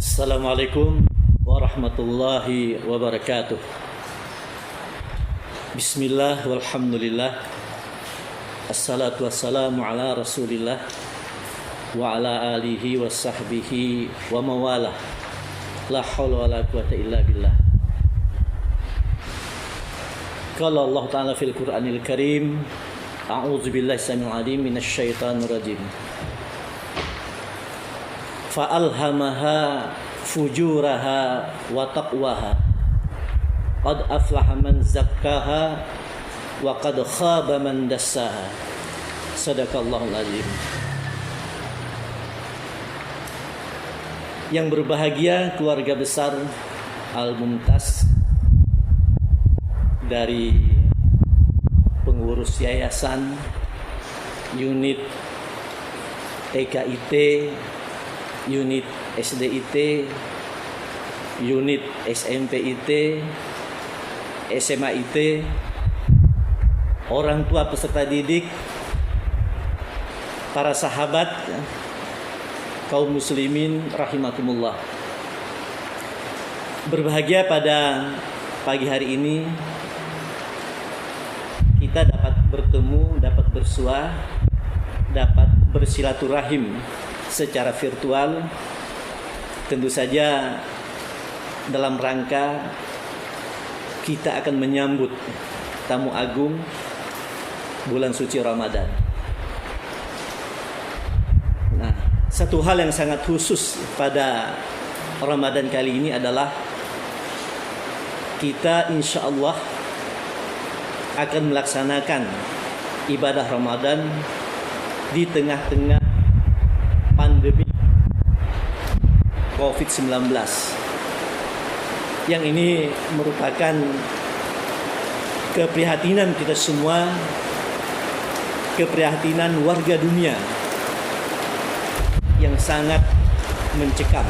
Assalamualaikum warahmatullahi wabarakatuh. Bismillah walhamdulillah. Assalatu wassalamu ala rasulillah wa ala alihi wa sahbihi wa mawalah. La hawla wa la quwata illa billah. Qala Allah Ta'ala fil Qur'anil Karim, a'udzu billahi samil alim minasy syaithanir rajim. Fa'alhamaha fujuraha wa taqwaha qad aflaha man zakkaha wa qad khaba man dassaha. Sadaqallahul azim. Yang berbahagia keluarga besar Al-Mumtaz, dari pengurus yayasan, unit TKIT, unit SDIT, unit SMPIT, SMAIT, orang tua peserta didik, para sahabat, kaum muslimin rahimakumullah. Berbahagia pada pagi hari ini kita dapat bertemu, dapat bersua, dapat bersilaturahim secara virtual, tentu saja dalam rangka kita akan menyambut tamu agung bulan suci Ramadan. Nah, satu hal yang sangat khusus pada Ramadan kali ini adalah kita insya Allah akan melaksanakan ibadah Ramadan di tengah-tengah pandemi COVID-19, yang ini merupakan keprihatinan kita semua, keprihatinan warga dunia yang sangat mencekam.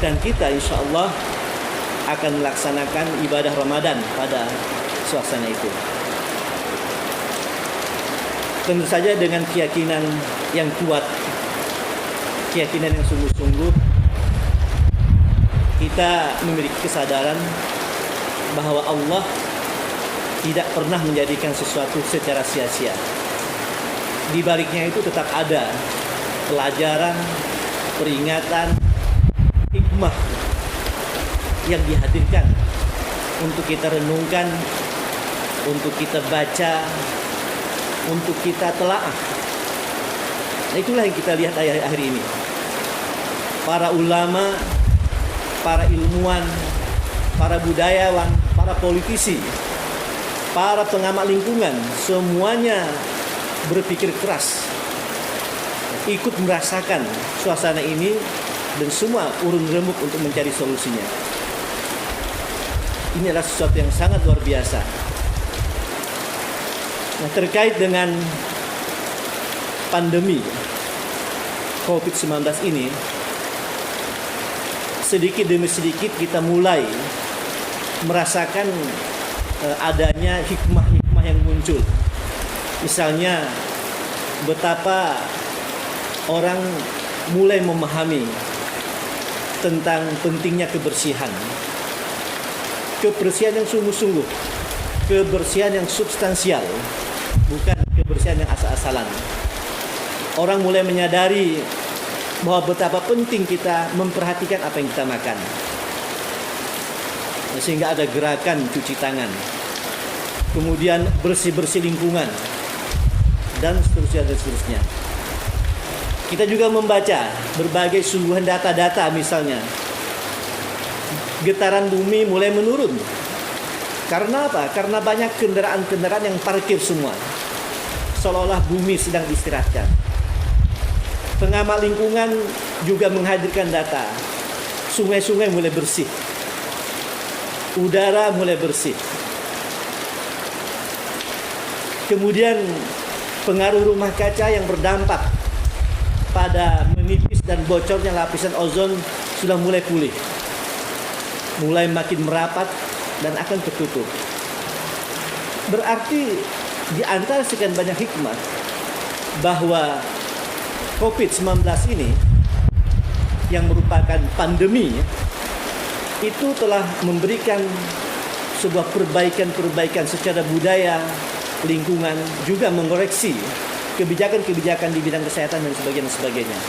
Dan kita insya Allah akan melaksanakan ibadah Ramadan pada suasana itu. Tentu saja dengan keyakinan yang kuat, keyakinan yang sungguh-sungguh, kita memiliki kesadaran bahwa Allah tidak pernah menjadikan sesuatu secara sia-sia. Di baliknya itu tetap ada pelajaran, peringatan, hikmah yang dihadirkan untuk kita renungkan, untuk kita baca, untuk kita telaah. Nah, itulah yang kita lihat akhir-akhir ini. Para ulama, para ilmuwan, para budayawan, para politisi, para pengamat lingkungan, semuanya berpikir keras, ikut merasakan suasana ini, dan semua urun rembuk untuk mencari solusinya. Ini adalah sesuatu yang sangat luar biasa. Nah, terkait dengan pandemi COVID-19 ini, sedikit demi sedikit kita mulai merasakan adanya hikmah-hikmah yang muncul. Misalnya betapa orang mulai memahami tentang pentingnya kebersihan. Kebersihan yang sungguh-sungguh, kebersihan yang substansial, bukan kebersihan yang asal-asalan. Orang mulai menyadari bahwa betapa penting kita memperhatikan apa yang kita makan, sehingga ada gerakan cuci tangan, kemudian bersih-bersih lingkungan, dan seterusnya. Kita juga membaca berbagai sungguhan data-data, misalnya getaran bumi mulai menurun. Karena apa? Karena banyak kendaraan-kendaraan yang parkir semua, seolah-olah bumi sedang diistirahatkan. Pengamat lingkungan juga menghadirkan data, sungai-sungai mulai bersih, udara mulai bersih. Kemudian pengaruh rumah kaca yang berdampak pada menipis dan bocornya lapisan ozon sudah mulai pulih, mulai makin merapat dan akan tertutup. Berarti di antara sekian banyak hikmah bahwa COVID-19 ini yang merupakan pandemi itu telah memberikan sebuah perbaikan secara budaya, lingkungan, juga mengoreksi kebijakan-kebijakan di bidang kesehatan dan sebagainya.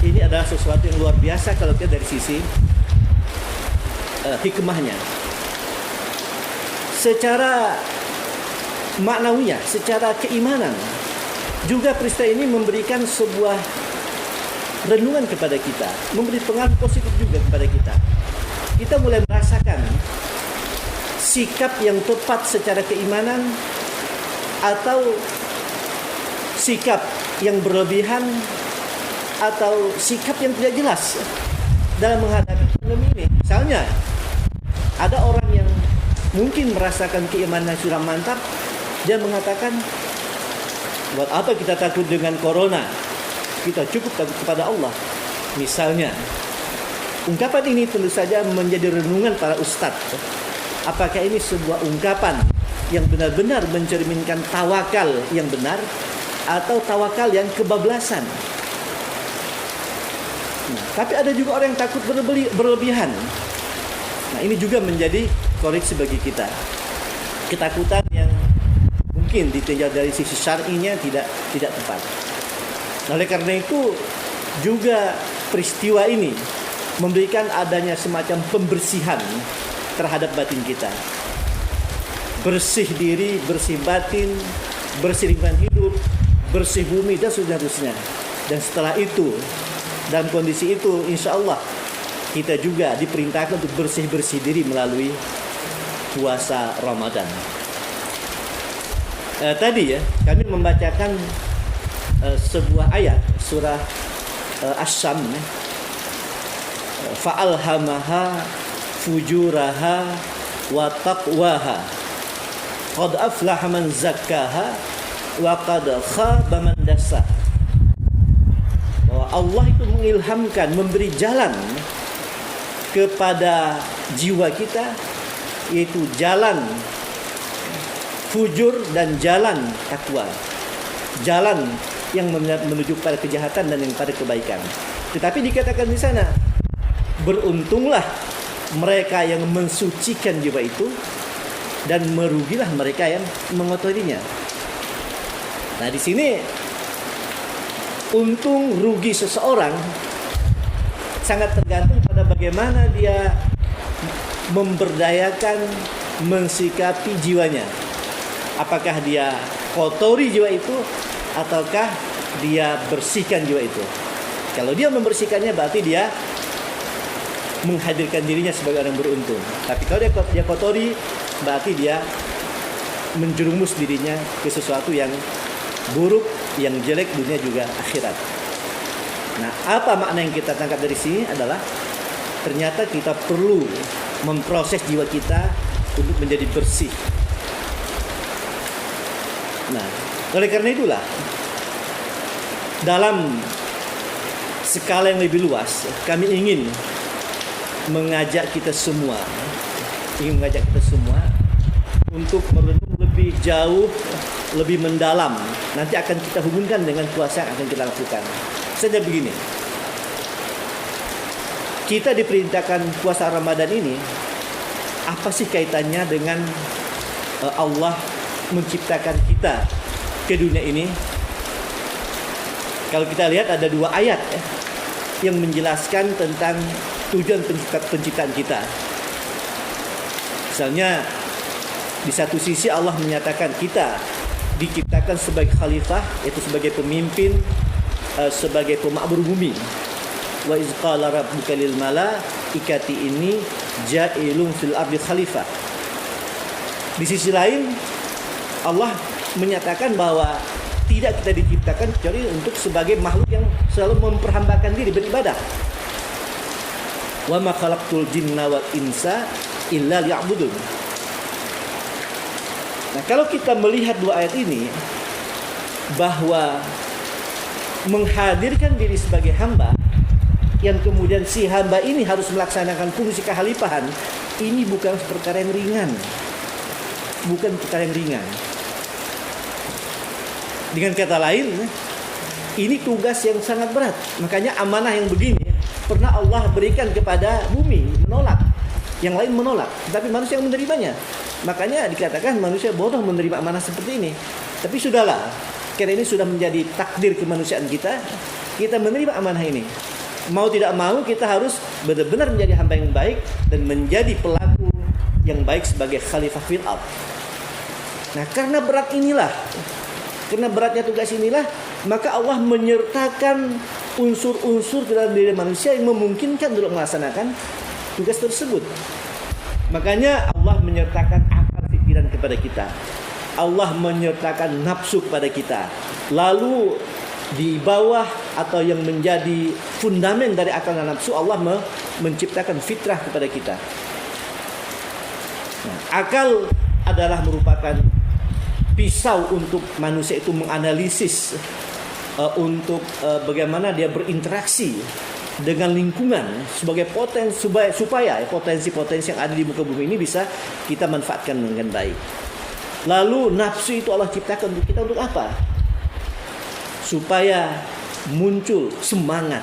Ini adalah sesuatu yang luar biasa kalau kita dari sisi hikmahnya. Secara maknawiyah, secara keimanan, juga peristiwa ini memberikan sebuah renungan kepada kita, memberi pengaruh positif juga kepada kita. Kita mulai merasakan sikap yang tepat secara keimanan atau sikap yang berlebihan atau sikap yang tidak jelas dalam menghadapi pandemi ini. Misalnya, ada orang yang mungkin merasakan keimanan sudah mantap, dia mengatakan, buat apa kita takut dengan corona? Kita cukup takut kepada Allah. Misalnya, ungkapan ini tentu saja menjadi renungan para ustadz. Apakah ini sebuah ungkapan yang benar-benar mencerminkan tawakal yang benar atau tawakal yang kebablasan? Nah, tapi ada juga orang yang takut berlebihan. Nah, ini juga menjadi koreksi bagi kita. Ketakutan yang mungkin ditinjau dari sisi syar'inya tidak tepat. Oleh karena itu juga peristiwa ini memberikan adanya semacam pembersihan terhadap batin kita. Bersih diri, bersih batin, bersih lingkungan hidup, bersih bumi dan seterusnya. Dan setelah itu, dalam kondisi itu, insya Allah kita juga diperintahkan untuk bersih-bersih diri melalui puasa Ramadan. Tadi kami membacakan sebuah ayat surah Asy-Syams, fa'alhamaha fujuraha wa taqwaha qad aflaha man zakkaha wa qad khaba man dassaha. Bahwa Allah itu mengilhamkan, memberi jalan kepada jiwa kita, yaitu jalan fujur dan jalan takwa, jalan yang menuju pada kejahatan dan yang pada kebaikan. Tetapi dikatakan di sana, beruntunglah mereka yang mensucikan jiwa itu dan merugilah mereka yang mengotorinya. Nah, di sini untung rugi seseorang sangat tergantung pada bagaimana dia memberdayakan, mensikapi jiwanya. Apakah dia kotori jiwa itu ataukah dia bersihkan jiwa itu. Kalau dia membersihkannya berarti dia menghadirkan dirinya sebagai orang beruntung. Tapi kalau dia kotori berarti dia menjerumus dirinya ke sesuatu yang buruk, yang jelek dunia juga akhirat. Nah, apa makna yang kita tangkap dari sini adalah ternyata kita perlu memproses jiwa kita untuk menjadi bersih. Nah, oleh karena itulah dalam skala yang lebih luas kami ingin mengajak kita semua untuk merenung lebih jauh, lebih mendalam. Nanti akan kita hubungkan dengan puasa yang akan kita lakukan. Saja begini, kita diperintahkan puasa Ramadan ini, apa sih kaitannya dengan Allah menciptakan kita ke dunia ini? Kalau kita lihat ada dua ayat yang menjelaskan tentang tujuan penciptaan kita. Misalnya di satu sisi Allah menyatakan kita diciptakan sebagai khalifah, yaitu sebagai pemimpin, sebagai pemakmur bumi. Wa iz qala rabbuka lil malaikati inni ja'ilun fil ardi khalifah. Di sisi lain Allah menyatakan bahwa tidak kita diciptakan kecuali untuk sebagai makhluk yang selalu memperhambakan diri beribadah. Wa ma khalaqtul jinna wal insa illa liya'budun. Nah, kalau kita melihat dua ayat ini, bahwa menghadirkan diri sebagai hamba, yang kemudian si hamba ini harus melaksanakan fungsi kekhalifahan, ini bukan perkara yang ringan. Bukan perkara yang ringan. Dengan kata lain, ini tugas yang sangat berat. Makanya amanah yang begini pernah Allah berikan kepada bumi, menolak. Yang lain menolak, tetapi manusia yang menerimanya. Makanya dikatakan manusia bodoh menerima amanah seperti ini. Tapi sudahlah, karena ini sudah menjadi takdir kemanusiaan kita, kita menerima amanah ini. Mau tidak mau kita harus benar-benar menjadi hamba yang baik dan menjadi pelaku yang baik sebagai khalifah fil ardh. Nah, karena beratnya tugas inilah, maka Allah menyertakan unsur-unsur dalam diri manusia yang memungkinkan untuk melaksanakan tugas tersebut. Makanya Allah menyertakan akal pikiran kepada kita. Allah menyertakan nafsu kepada kita. Lalu di bawah atau yang menjadi fundamen dari akal dan nafsu, Allah menciptakan fitrah kepada kita. Nah, akal adalah merupakan pisau untuk manusia itu menganalisis untuk bagaimana dia berinteraksi dengan lingkungan sebagai supaya potensi-potensi yang ada di muka bumi ini bisa kita manfaatkan dengan baik. Lalu nafsu itu Allah ciptakan untuk kita untuk apa? Supaya muncul semangat,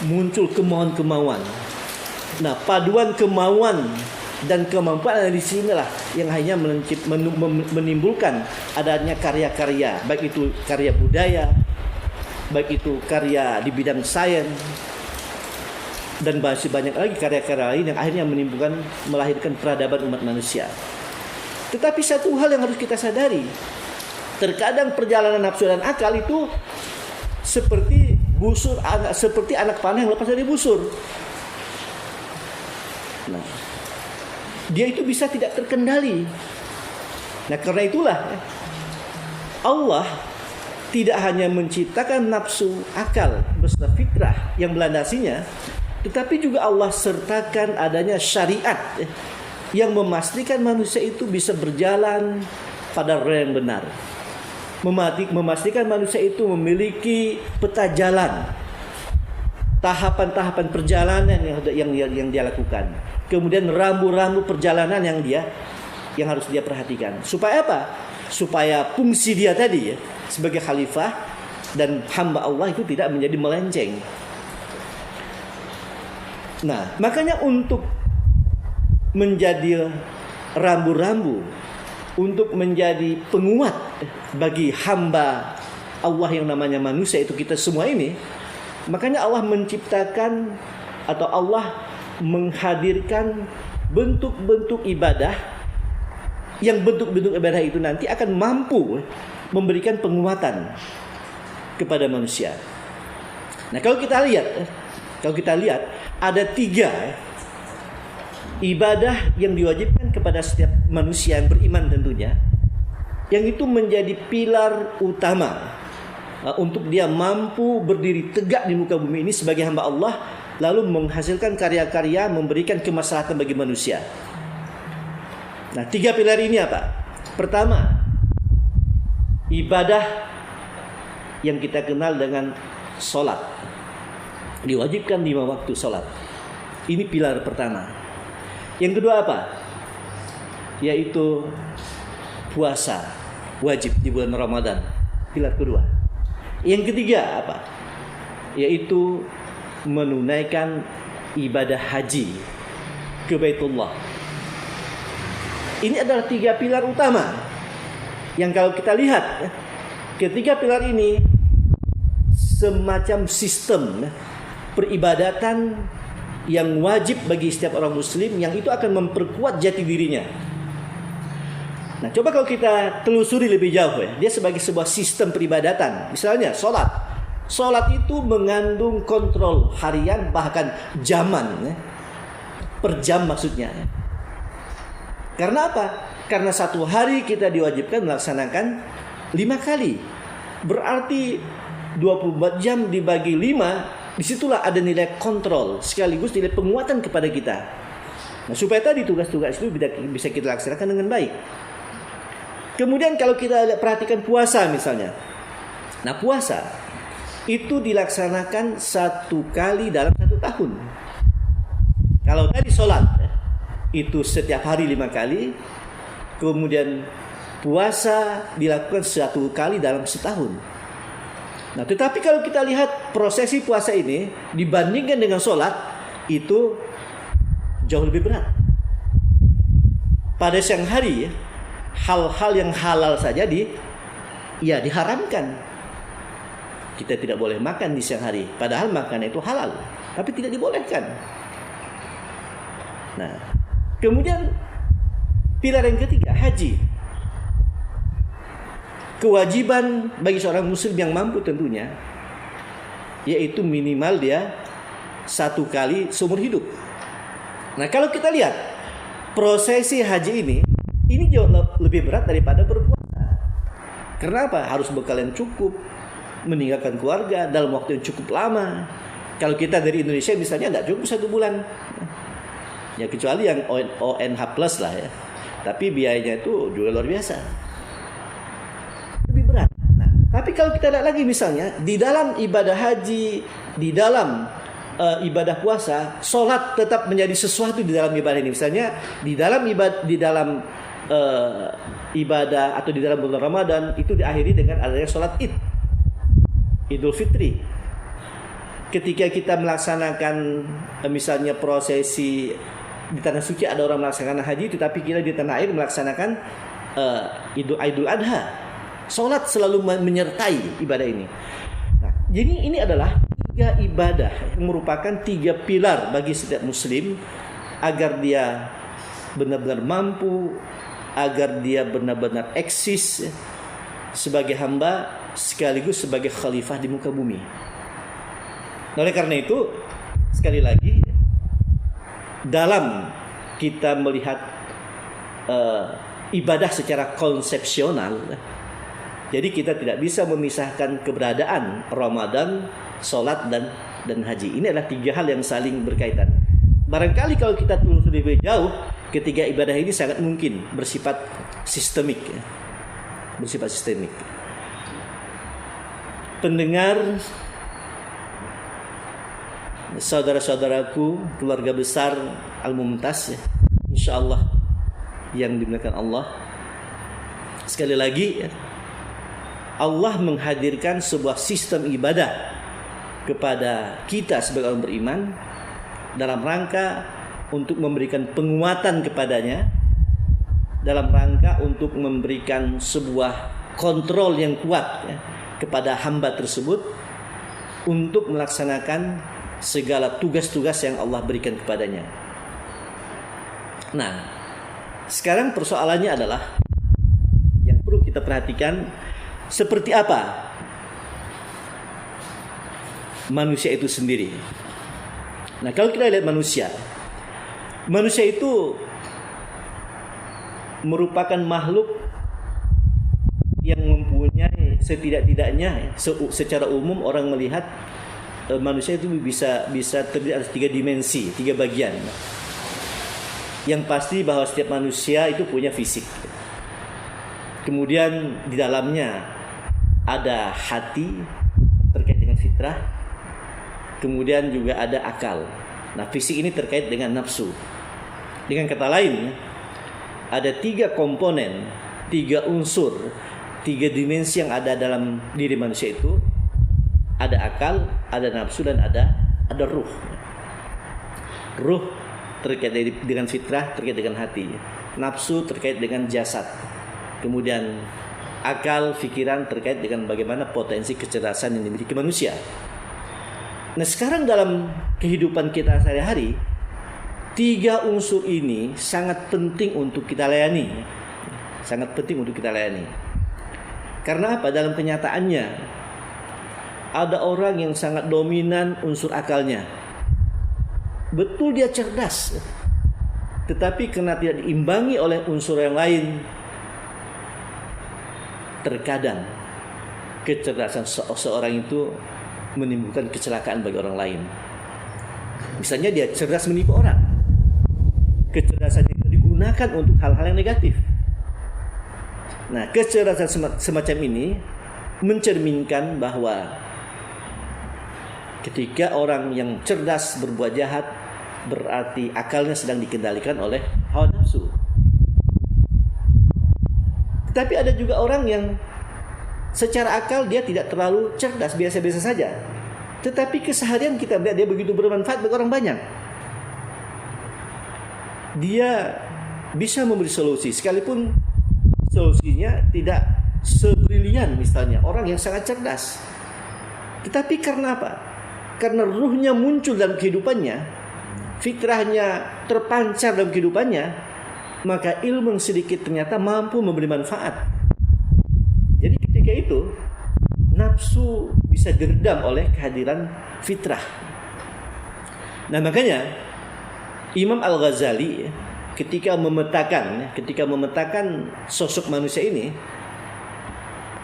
muncul kemauan-kemauan. Nah, paduan kemauan dan kemampuan di sinilah yang hanya menimbulkan adanya karya-karya, baik itu karya budaya, baik itu karya di bidang sains, dan masih banyak lagi karya-karya lain yang akhirnya melahirkan peradaban umat manusia. Tetapi satu hal yang harus kita sadari, terkadang perjalanan nafsu dan akal itu seperti anak panah yang lepas dari busur. Nah, dia itu bisa tidak terkendali. Nah, karena itulah Allah tidak hanya menciptakan nafsu, akal beserta fitrah yang melandasinya, tetapi juga Allah sertakan adanya syariat yang memastikan manusia itu bisa berjalan pada rel yang benar. Memastikan manusia itu memiliki peta jalan, tahapan-tahapan perjalanan yang dia lakukan. Kemudian rambu-rambu perjalanan yang harus dia perhatikan. Supaya apa? Supaya fungsi dia tadi sebagai khalifah dan hamba Allah itu tidak menjadi melenceng. Nah, makanya untuk menjadi rambu-rambu, untuk menjadi penguat bagi hamba Allah yang namanya manusia itu kita semua ini, makanya Allah menciptakan atau Allah menghadirkan bentuk-bentuk ibadah yang bentuk-bentuk ibadah itu nanti akan mampu memberikan penguatan kepada manusia. Nah, kalau kita lihat ada 3 ibadah yang diwajibkan kepada setiap manusia yang beriman tentunya, yang itu menjadi pilar utama untuk dia mampu berdiri tegak di muka bumi ini sebagai hamba Allah, lalu menghasilkan karya-karya memberikan kemaslahatan bagi manusia. Nah, 3 pilar ini apa? Pertama, ibadah yang kita kenal dengan sholat. Diwajibkan 5 waktu sholat. Ini pilar pertama. Yang kedua apa? Yaitu puasa wajib di bulan Ramadan. Pilar kedua. Yang ketiga apa? Yaitu menunaikan ibadah haji ke Baitullah. Ini adalah 3 pilar utama yang kalau kita lihat, ketiga pilar ini semacam sistem peribadatan yang wajib bagi setiap orang muslim, yang itu akan memperkuat jati dirinya. Nah, coba kalau kita telusuri lebih jauh dia sebagai sebuah sistem peribadatan. Misalnya Sholat itu mengandung kontrol harian, bahkan zaman per jam maksudnya. Karena apa? Karena satu hari kita diwajibkan melaksanakan 5 kali. Berarti 24 jam dibagi 5, disitulah ada nilai kontrol sekaligus nilai penguatan kepada kita. Nah, supaya tadi tugas-tugas itu bisa kita laksanakan dengan baik. Kemudian kalau kita perhatikan puasa misalnya. Nah, puasa itu dilaksanakan 1 kali dalam 1 tahun. Kalau tadi sholat itu setiap hari 5 kali. Kemudian puasa dilakukan 1 kali dalam setahun. Nah, tetapi kalau kita lihat prosesi puasa ini dibandingkan dengan sholat, itu jauh lebih berat. Pada siang hari, hal-hal yang halal saja diharamkan. Kita tidak boleh makan di siang hari, padahal makan itu halal, tapi tidak dibolehkan. Nah, kemudian pilar yang ketiga, haji. Kewajiban bagi seorang muslim yang mampu tentunya, yaitu minimal dia 1 kali seumur hidup. Nah, kalau kita lihat prosesi haji ini jauh lebih berat daripada berpuasa. Kenapa? Harus bekal yang cukup, meninggalkan keluarga dalam waktu yang cukup lama. Kalau kita dari Indonesia misalnya tidak cukup 1 bulan. Ya kecuali yang ONH plus lah ya. Tapi biayanya itu juga luar biasa. Lebih berat. Nah, tapi kalau kita lihat lagi misalnya di dalam ibadah haji, di dalam ibadah puasa, sholat tetap menjadi sesuatu di dalam ibadah ini. Misalnya di dalam ibadah atau di dalam bulan Ramadan itu diakhiri dengan adanya sholat Idul Fitri. Ketika kita melaksanakan misalnya prosesi di tanah suci, ada orang melaksanakan haji, tetapi kita di tanah air melaksanakan Idul Adha. Sholat selalu menyertai ibadah ini. Nah, jadi ini adalah 3 ibadah yang merupakan 3 pilar bagi setiap muslim agar dia benar-benar mampu, agar dia benar-benar eksis sebagai hamba sekaligus sebagai khalifah di muka bumi. Oleh karena itu, sekali lagi, dalam kita melihat ibadah secara konsepsional, jadi kita tidak bisa memisahkan keberadaan Ramadan, sholat dan haji. Ini adalah 3 hal yang saling berkaitan. Barangkali kalau kita telusuri lebih jauh, ketiga ibadah ini sangat mungkin bersifat sistemik. Bersifat sistemik. Pendengar, saudara-saudaraku, keluarga besar Al-Mumtaz, insyaallah yang dimuliakan Allah. Sekali lagi, Allah menghadirkan sebuah sistem ibadah kepada kita sebagai orang beriman dalam rangka untuk memberikan penguatan kepadanya, dalam rangka untuk memberikan sebuah kontrol yang kuat kepada hamba tersebut untuk melaksanakan segala tugas-tugas yang Allah berikan kepadanya. Nah, sekarang persoalannya adalah yang perlu kita perhatikan, seperti apa manusia itu sendiri. Nah, kalau kita lihat manusia itu merupakan makhluk yang mempunyai setidak-tidaknya secara umum orang melihat manusia itu bisa terdiri atas 3 dimensi, 3 bagian. Yang pasti bahwa setiap manusia itu punya fisik. Kemudian di dalamnya ada hati terkait dengan fitrah. Kemudian juga ada akal. Nah, fisik ini terkait dengan nafsu. Dengan kata lain, ada 3 komponen, 3 unsur, 3 dimensi yang ada dalam diri manusia itu. Ada akal, ada nafsu, dan ada ruh. Ruh terkait dengan fitrah, terkait dengan hati. Nafsu terkait dengan jasad. Kemudian akal, pikiran terkait dengan bagaimana potensi kecerdasan yang dimiliki manusia. Nah, sekarang dalam kehidupan kita sehari-hari, 3 unsur ini sangat penting untuk kita layani. Sangat penting untuk kita layani. Karena apa? Dalam kenyataannya, ada orang yang sangat dominan unsur akalnya. Betul dia cerdas, tetapi karena tidak diimbangi oleh unsur yang lain, terkadang kecerdasan seorang itu menimbulkan kecelakaan bagi orang lain. Misalnya dia cerdas menipu orang, kecerdasannya itu digunakan untuk hal-hal yang negatif. Nah, kecerdasan semacam ini mencerminkan bahwa ketika orang yang cerdas berbuat jahat, berarti akalnya sedang dikendalikan oleh hawa nafsu. Tetapi ada juga orang yang secara akal dia tidak terlalu cerdas, biasa-biasa saja. Tetapi keseharian kita melihat dia begitu bermanfaat bagi orang banyak. Dia bisa memberi solusi, sekalipun solusinya tidak sebrilian misalnya orang yang sangat cerdas. Tetapi karena apa? Karena ruhnya muncul dalam kehidupannya, fitrahnya terpancar dalam kehidupannya, maka ilmu yang sedikit ternyata mampu memberi manfaat. Jadi ketika itu nafsu bisa diredam oleh kehadiran fitrah. Nah makanya Imam Al-Ghazali ketika memetakan sosok manusia ini,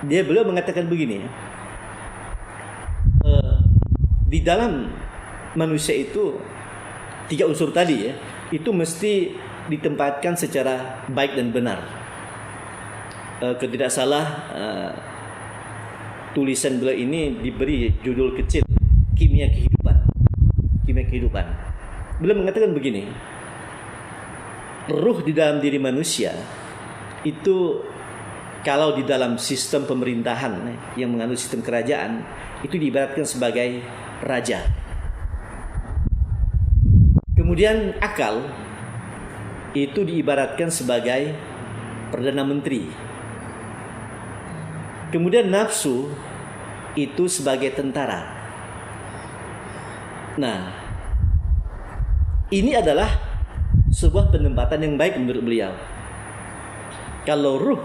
beliau mengatakan begini, di dalam manusia itu 3 unsur tadi itu mesti ditempatkan secara baik dan benar. Kalau tidak salah tulisan beliau ini diberi judul kecil Kimia Kehidupan. Beliau mengatakan begini, ruh di dalam diri manusia itu kalau di dalam sistem pemerintahan yang mengandung sistem kerajaan itu diibaratkan sebagai raja. Kemudian akal itu diibaratkan sebagai perdana menteri. Kemudian nafsu itu sebagai tentara. Nah, ini adalah sebuah penempatan yang baik menurut beliau. Kalau ruh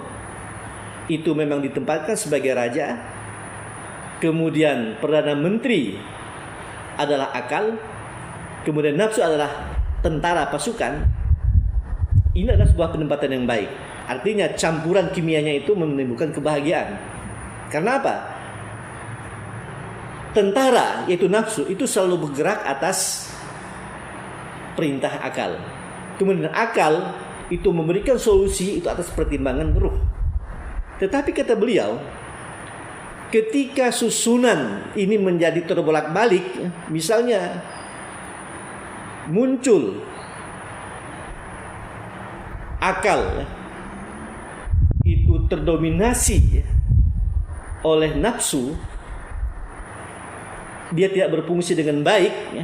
itu memang ditempatkan sebagai raja, kemudian perdana menteri adalah akal, kemudian nafsu adalah tentara pasukan, ini adalah sebuah penempatan yang baik. Artinya campuran kimianya itu menimbulkan kebahagiaan. Karena apa? Tentara yaitu nafsu itu selalu bergerak atas perintah akal. Kemudian akal itu memberikan solusi itu atas pertimbangan ruh. Tetapi kata beliau, ketika susunan ini menjadi terbolak-balik, misalnya muncul akal itu terdominasi oleh nafsu, dia tidak berfungsi dengan baik,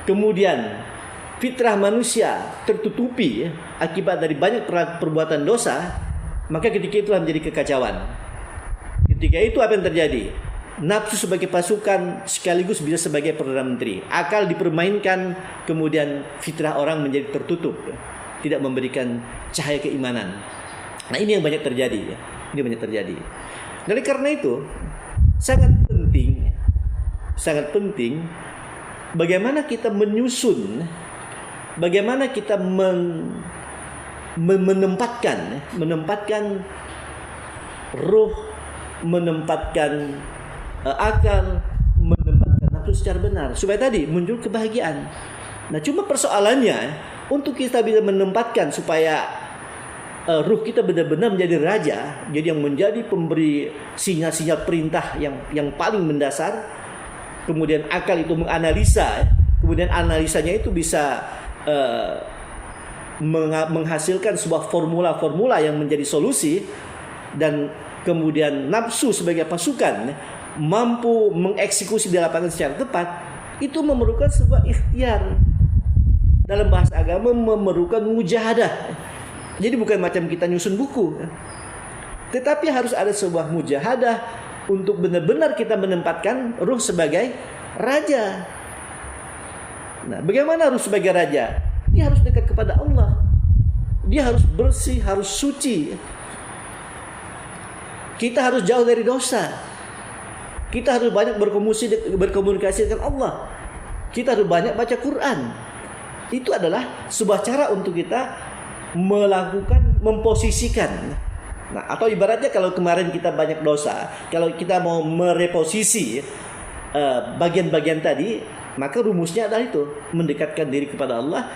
kemudian fitrah manusia tertutupi akibat dari banyak perbuatan dosa, maka ketika itulah menjadi kekacauan. Ketika itu apa yang terjadi? Nafsu sebagai pasukan sekaligus bisa sebagai perdana menteri. Akal dipermainkan, kemudian fitrah orang menjadi tertutup, tidak memberikan cahaya keimanan. Nah ini yang banyak terjadi. Ini banyak terjadi. Dari karena itu sangat penting bagaimana kita menyusun, bagaimana kita menempatkan ruh, menempatkan akal, menempatkan nafsu secara benar supaya tadi muncul kebahagiaan. Nah cuma persoalannya untuk kita bisa menempatkan supaya ruh kita benar-benar menjadi raja, jadi yang menjadi pemberi sinyal-sinyal perintah yang paling mendasar. Kemudian akal itu menganalisa, kemudian analisanya itu bisa menghasilkan sebuah formula-formula yang menjadi solusi, dan kemudian nafsu sebagai pasukan mampu mengeksekusi di lapangan secara tepat. Itu memerlukan sebuah ikhtiar. Dalam bahasa agama memerlukan mujahadah. Jadi bukan macam kita nyusun buku, tetapi harus ada sebuah mujahadah untuk benar-benar kita menempatkan ruh sebagai raja. Nah, bagaimana ruh sebagai raja? Dia harus dekat kepada Allah. Dia harus bersih, harus suci. Kita harus jauh dari dosa. Kita harus banyak berkomunikasi dengan Allah. Kita harus banyak baca Quran. Itu adalah sebuah cara untuk kita melakukan, memposisikan. Nah, atau ibaratnya kalau kemarin kita banyak dosa, kalau kita mau mereposisi bagian-bagian tadi, maka rumusnya adalah itu, mendekatkan diri kepada Allah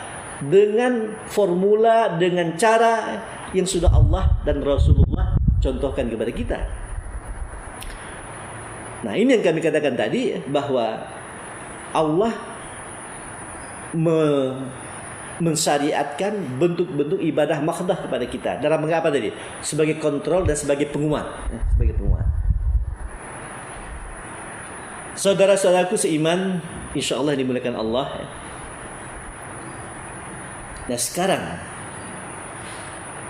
dengan formula, dengan cara yang sudah Allah dan Rasulullah contohkan kepada kita. Nah, ini yang kami katakan tadi, bahwa Allah mensyariatkan bentuk-bentuk ibadah makhdah kepada kita. Dalam mengapa tadi? Sebagai kontrol dan sebagai penguat. Saudara-saudaraku seiman, insya Allah dimuliakan Allah. Nah sekarang,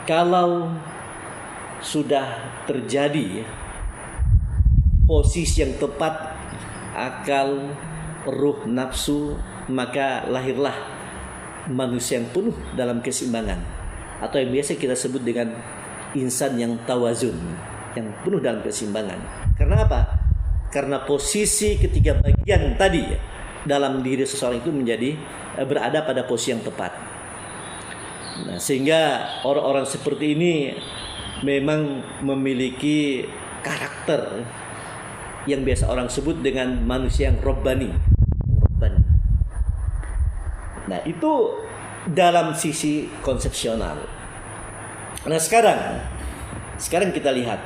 kalau sudah terjadi posisi yang tepat akal, ruh, nafsu, maka lahirlah manusia yang penuh dalam keseimbangan, atau yang biasa kita sebut dengan insan yang tawazun, yang penuh dalam keseimbangan. Karena apa? Karena posisi ketiga bagian tadi dalam diri seseorang itu menjadi berada pada posisi yang tepat. Nah, sehingga orang-orang seperti ini memang memiliki karakter yang biasa orang sebut dengan manusia yang robbani. Nah, itu dalam sisi konsepsional. Nah, sekarang kita lihat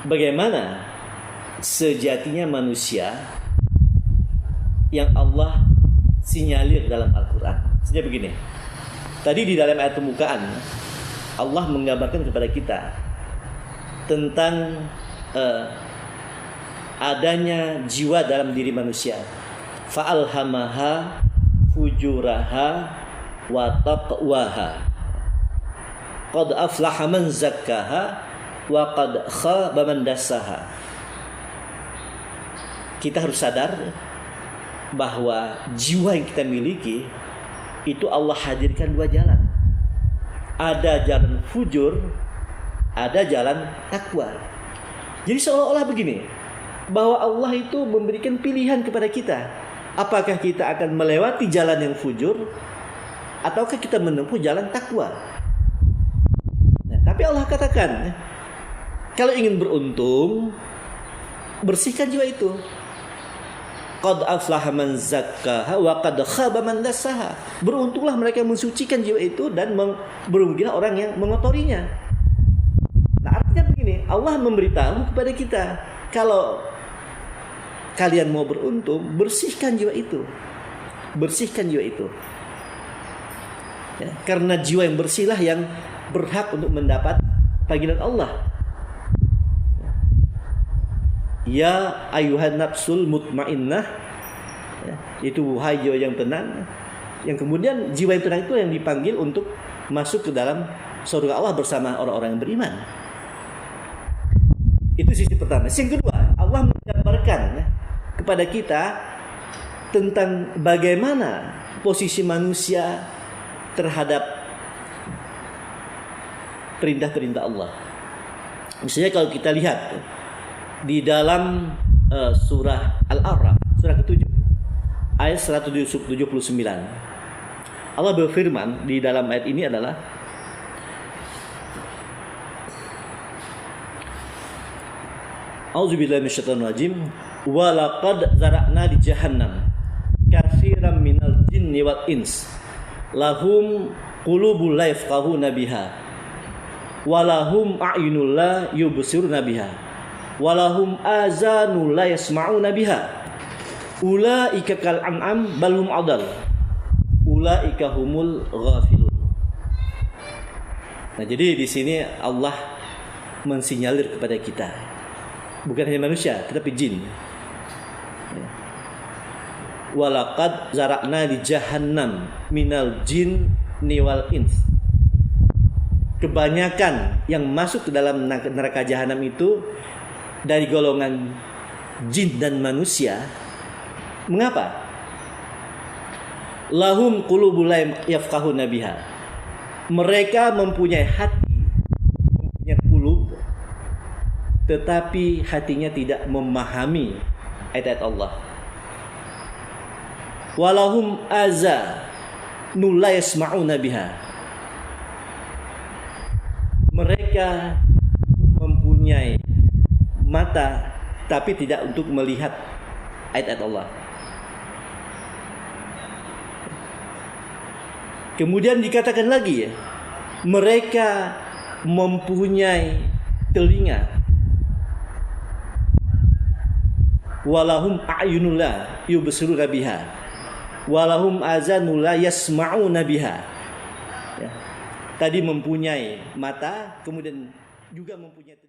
bagaimana sejatinya manusia yang Allah sinyalir dalam Al-Quran. Sebenarnya begini, tadi di dalam ayat pembukaan Allah menggambarkan kepada kita tentang adanya jiwa dalam diri manusia. Fa'alhamaha fujuraha wa taqwaha. Qad aflaha man zakkaha wa qad khaba man dassaha. Kita harus sadar bahwa jiwa yang kita miliki itu Allah hadirkan dua jalan. Ada jalan fujur, ada jalan takwa. Jadi seolah-olah begini, bahwa Allah itu memberikan pilihan kepada kita. Apakah kita akan melewati jalan yang fujur, ataukah kita menempuh jalan takwa. Nah, tapi Allah katakan, kalau ingin beruntung, bersihkan jiwa itu. Qad aflaha man zakkaha wa qad khaba man dassaha. Beruntunglah mereka yang mensucikan jiwa itu dan berunggihlah orang yang mengotorinya. Nah, artinya begini, Allah memberitahu kepada kita, kalau kalian mau beruntung, bersihkan jiwa itu. Bersihkan jiwa itu. Ya, karena jiwa yang bersihlah yang berhak untuk mendapat panggilan Allah. Ya ayuhan nafsul mutmainnah, ya, itu wahai jiwa yang tenang. Yang kemudian jiwa yang tenang itu yang dipanggil untuk masuk ke dalam surga Allah bersama orang-orang yang beriman. Itu sisi pertama. Yang kedua, Allah menggambarkan kepada kita tentang bagaimana posisi manusia terhadap perintah-perintah Allah. Misalnya kalau kita lihat di dalam surah Al-A'raf, surah ke-7 ayat 179, Allah berfirman di dalam ayat ini adalah, A'udzubillahi minasyaitonir rajim, wa laqad zara'na li jahannam katsiran minal jinni wal ins lahum qulubun la yafqahuna biha wa lahum a'yunun la yubsiruna biha walahum azanu la yasma'una biha ulaika kal an'am bal hum adall ulaika humul ghafilun. Nah, jadi di sini Allah mensinyalir kepada kita, bukan hanya manusia tetapi jin. Walaqad zara'na li jahannam minal jinni wal ins. Kebanyakan yang masuk ke dalam neraka jahanam itu dari golongan jin dan manusia. Mengapa? Lahum qulubun la yafqahuna biha. Mereka mempunyai hati, mempunyai qulub, tetapi hatinya tidak memahami ayat-ayat Allah. Walahum azanun la yasma'una biha. Mereka mempunyai mata tapi tidak untuk melihat ayat-ayat Allah. Kemudian dikatakan lagi, mereka mempunyai telinga. Walahum a'yunun la yubsiruna biha. Walahum azanun la yasma'una biha. Ya. Tadi mempunyai mata, kemudian juga mempunyai telinga.